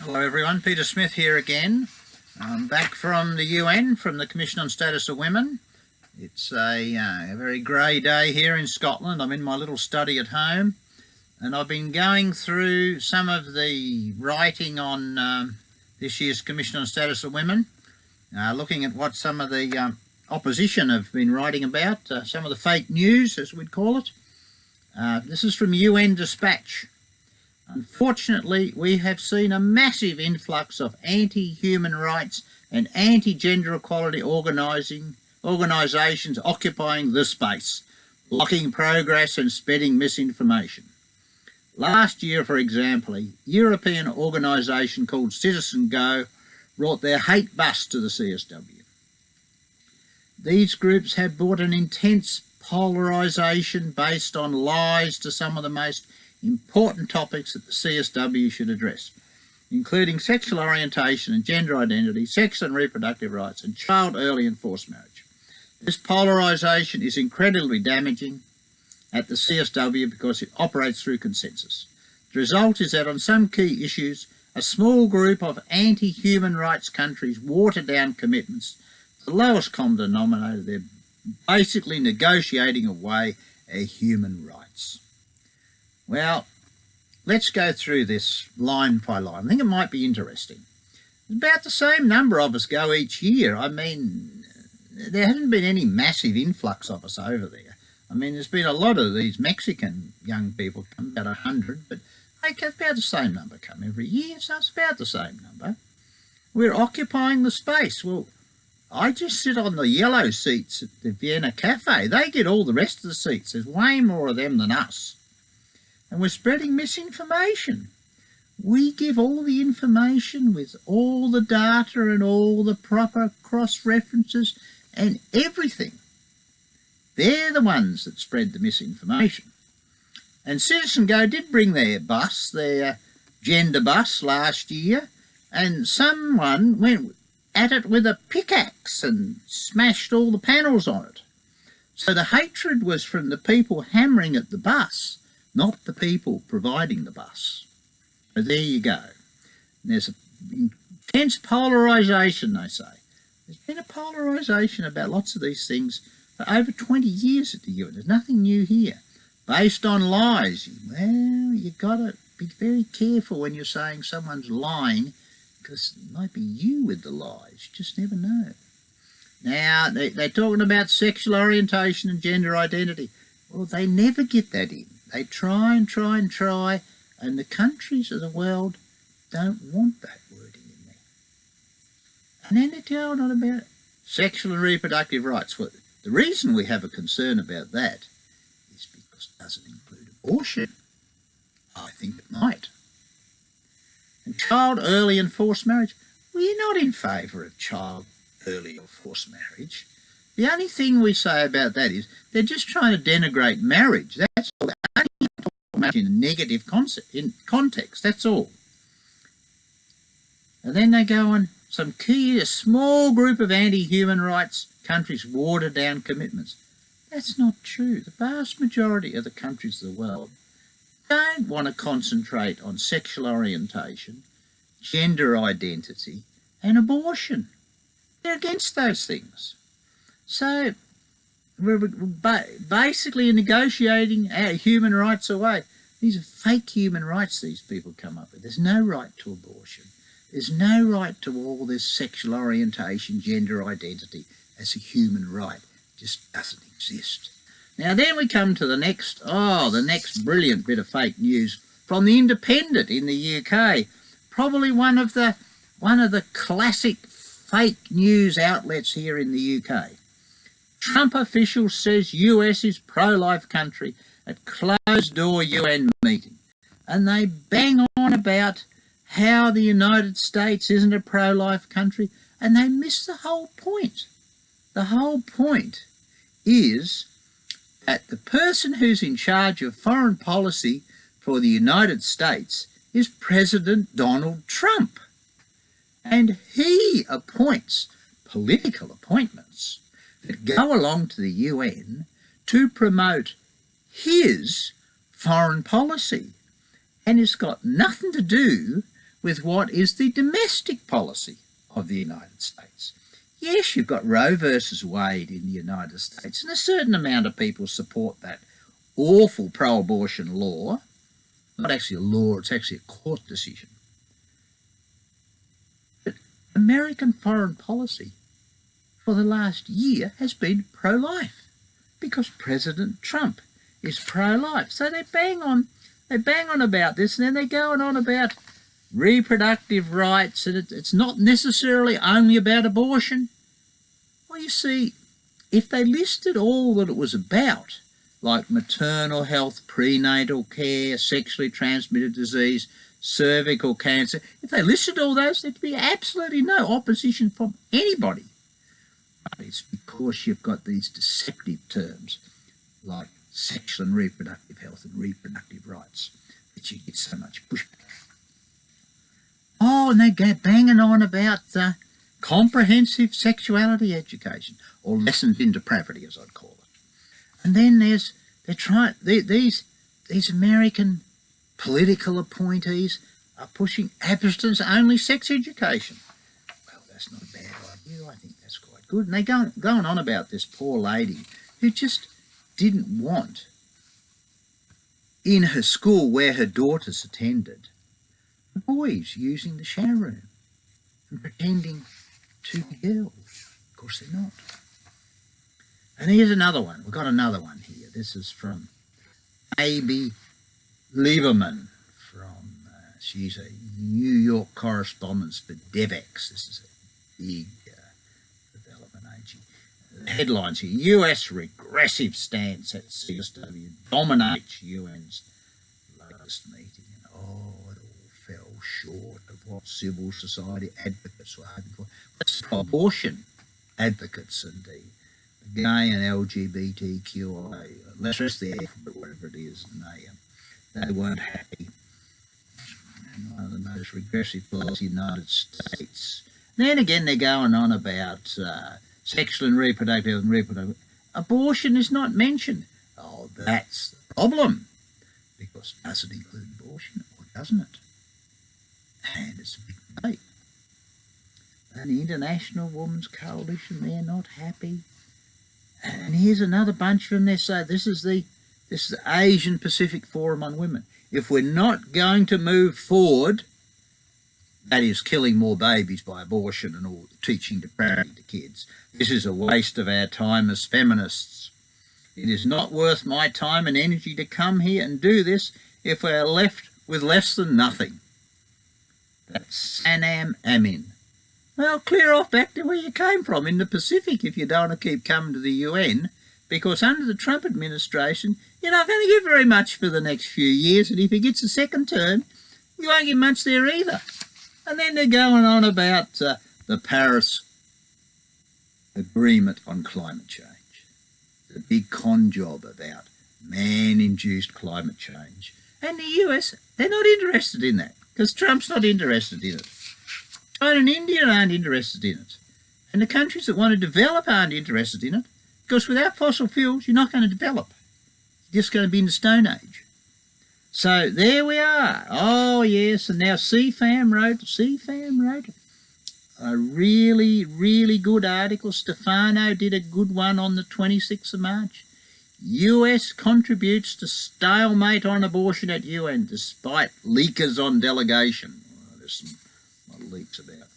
Hello everyone, Peter Smith here again. I'm back from the UN, from the Commission on Status of Women. It's a very grey day here in Scotland. I'm in my little study at home and I've been going through some of the writing on this year's Commission on Status of Women, looking at what some of the opposition have been writing about, some of the fake news as we'd call it. This is from UN Dispatch. Unfortunately, we have seen a massive influx of anti-human rights and anti-gender equality organisations occupying the space, blocking progress and spreading misinformation. Last year, for example, a European organisation called Citizen Go brought their hate bus to the CSW. These groups have brought an intense polarisation based on lies to some of the most important topics that the CSW should address, including sexual orientation and gender identity, sex and reproductive rights, and child early and forced marriage. This polarisation is incredibly damaging at the CSW because it operates through consensus. The result is that on some key issues, a small group of anti-human rights countries water down commitments to the lowest common denominator. They're basically negotiating away our human rights. Well, let's go through this line by line. I think it might be interesting. About the same number of us go each year. I mean, there hasn't been any massive influx of us over there. I mean, there's been a lot of these Mexican young people come, about 100, but about the same number come every year, so it's about the same number. We're occupying the space. Well, I just sit on the yellow seats at the Vienna Cafe. They get all the rest of the seats. There's way more of them than us. And we're spreading misinformation. We give all the information with all the data and all the proper cross-references and everything. They're the ones that spread the misinformation. And Citizen Go did bring their bus, their gender bus last year, and someone went at it with a pickaxe and smashed all the panels on it. So the hatred was from the people hammering at the bus, not the people providing the bus. So there you go. And there's an intense polarisation, they say. There's been a polarisation about lots of these things for over 20 years at the UN. There's nothing new here. Based on lies. Well, you've got to be very careful when you're saying someone's lying, because it might be you with the lies. You just never know. Now, they're talking about sexual orientation and gender identity. Well, they never get that in. They try and try and try, and the countries of the world don't want that wording in there. And then they're going on about sexual and reproductive rights. Well, the reason we have a concern about that is because it doesn't include abortion. I think it might. And child early and forced marriage. We're not in favour of child early or forced marriage. The only thing we say about that is they're just trying to denigrate marriage. That's all. In a negative context, that's all. And then they go on, a small group of anti-human rights countries water down commitments. That's not true. The vast majority of the countries of the world don't want to concentrate on sexual orientation, gender identity and abortion. They're against those things. So we're basically negotiating our human rights away. These are fake human rights these people come up with. There's no right to abortion. There's no right to all this sexual orientation, gender identity as a human right. It just doesn't exist. Now then we come to the next brilliant bit of fake news from the Independent in the UK. Probably one of the classic fake news outlets here in the UK. Trump official says US is pro-life country at closed-door UN meeting. And they bang on about how the United States isn't a pro-life country, and they miss the whole point. The whole point is that the person who's in charge of foreign policy for the United States is President Donald Trump. And he appoints political appointments that go along to the UN to promote his foreign policy. And it's got nothing to do with what is the domestic policy of the United States. Yes, you've got Roe versus Wade in the United States, and a certain amount of people support that awful pro-abortion law. Not actually a law, it's actually a court decision. But American foreign policy for the last year has been pro-life because President Trump is pro-life. So they bang on about this, and then they're going on about reproductive rights, and it's not necessarily only about abortion. Well, you see, if they listed all that it was about, like maternal health, prenatal care, sexually transmitted disease, cervical cancer, if they listed all those, there'd be absolutely no opposition from anybody. But it's because you've got these deceptive terms like sexual and reproductive health and reproductive rights that you get so much pushback. Oh, and they go banging on about comprehensive sexuality education, or lessons in depravity, as I'd call it. And then these American political appointees are pushing abstinence-only sex education. Well, that's not a bad idea. I think that's quite good. And they going on about this poor lady who just didn't want, in her school where her daughters attended, boys using the shower room and pretending to be girls. Of course they're not. And here's another one. We've got another one here. This is from Amy Lieberman. She's a New York correspondent for DevEx. This is a big development agency. The headlines here: US regressive stance at CSW dominates UN's latest meeting. And it all fell short of what civil society advocates were hoping for. That's abortion advocates and the gay and LGBTQI, let's rest the alphabet, whatever it is, and they weren't happy. One of the most regressive laws in the United States. Then again, they're going on about sexual and reproductive Abortion is not mentioned. Oh, that's the problem. Because does it include abortion or doesn't it? And it's a big debate. And the International Women's Coalition, they're not happy. And here's another bunch of them. They say this is the Asian Pacific Forum on Women. If we're not going to move forward, that is killing more babies by abortion and all teaching depravity to kids, this is a waste of our time as feminists. It is not worth my time and energy to come here and do this if we're left with less than nothing. That's Sanam Amin. Well, clear off back to where you came from in the Pacific if you don't want to keep coming to the UN, because under the Trump administration, you're not going to get very much for the next few years, and if he gets a second term, you won't get much there either. And then they're going on about the Paris Agreement on climate change. The big con job about man-induced climate change. And the US, they're not interested in that, because Trump's not interested in it. China and India aren't interested in it. And the countries that want to develop aren't interested in it, because without fossil fuels, you're not going to develop. You're just going to be in the Stone Age. So there we are. Oh, yes, and now CFAM wrote a really, really good article. Stefano did a good one on the 26th of March. US contributes to stalemate on abortion at UN despite leakers on delegation. Oh, there's some leaks about it.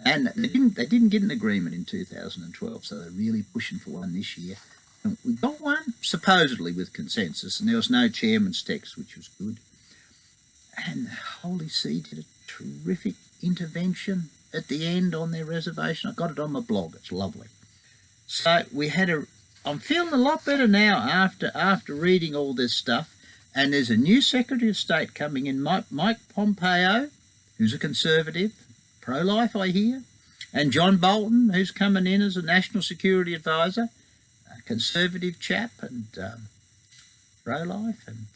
And they didn't get an agreement in 2012, so they're really pushing for one this year. And we got one, supposedly with consensus, and there was no chairman's text, which was good. And the Holy See did a terrific intervention at the end on their reservation. I got it on my blog. It's lovely. So we had I'm feeling a lot better now after reading all this stuff. And there's a new Secretary of State coming in, Mike Pompeo, who's a conservative, pro-life, I hear, and John Bolton, who's coming in as a national security advisor, a conservative chap and pro-life, and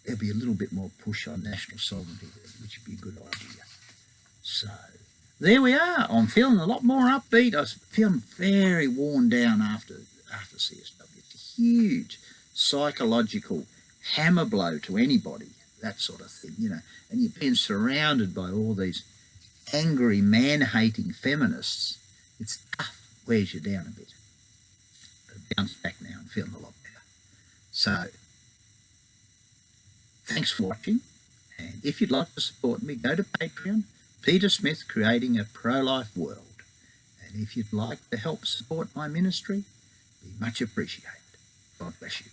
there'll be a little bit more push on national sovereignty, which would be a good idea. So there we are. I'm feeling a lot more upbeat. I was feeling very worn down after CSW. It's a huge psychological hammer blow to anybody that sort of thing, you know. And you're being surrounded by all these angry, man-hating feminists. It's tough, wears you down a bit. But I've bounced back now and feeling a lot better. So, thanks for watching. And if you'd like to support me, go to Patreon, Peter Smith, Creating a Pro-Life World. And if you'd like to help support my ministry, be much appreciated. God bless you.